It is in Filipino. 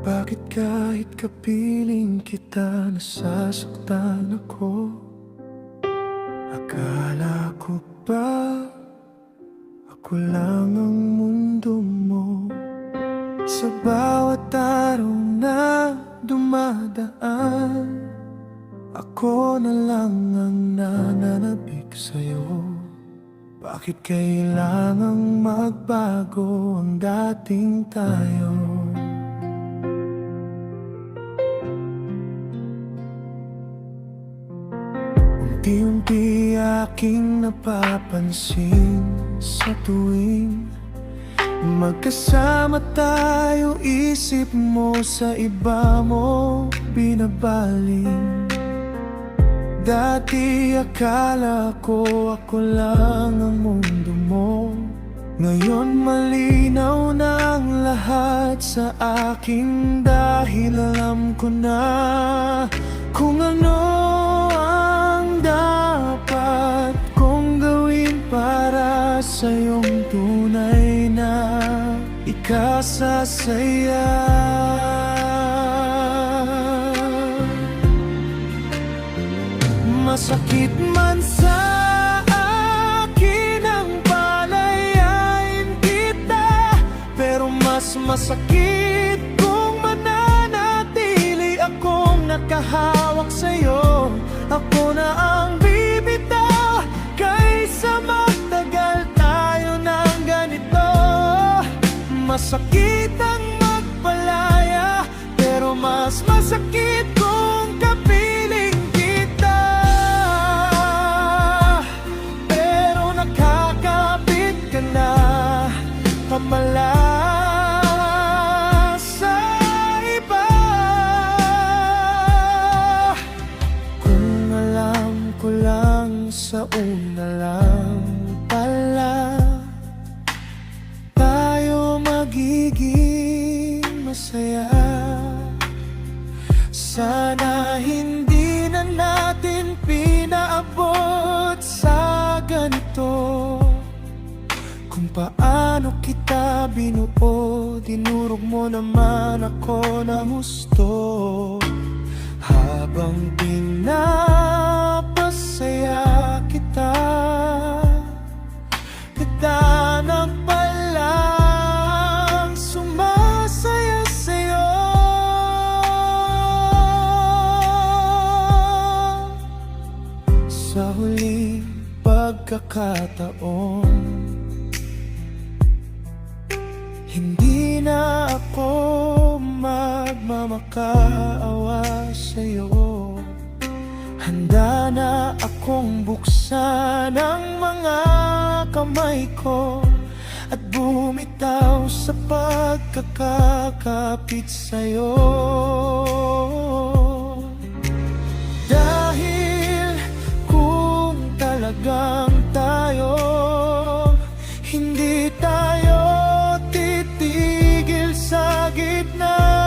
Bakit kahit kapiling kita nasasaktan ako? Akala ko ba ako lang ang mundo mo? Sa bawat araw na dumadaan, ako na lang ang nananabik sa'yo. Bakit kailangang magbago ang dating tayo? Unti-unti aking napapansin sa tuwing magkasama tayo, isip mo sa iba mo binabaling. Dati akala ko ako lang ang mundo mo. Ngayon malinaw na ang lahat sa akin, dahil alam ko na kung ano ang dapat kong gawin para sa iyong tunay na ikasasaya. Masakit man sa akin ang palayain kita, pero mas masakit kung mananatili akong nakahawak sa'yo. Ako na ang bibitaw kaysa magtagal tayo ng ganito. Masakit ang magpalaya, pero mas masakit kung kapiling kita. Pero nakakapit ka na pamala sa iba. Kung alam ko lang sa una lang pala, tayo magiging masaya. Sana hindi na natin pinaabot sa ganito. Kung paano kita binuo, dinurog mo naman ako ng gusto. Habang pinapasaya kita, katanang palang sumasaya sa'yo. Sa huling pagkakataon, hindi na ako magmamakaawa sa'yo. Handa na akong buksan ang mga kamay ko at bumitaw sa pagkakakapit sa'yo. Dahil kung talagang tayo, hindi tayo titigil sa gitna.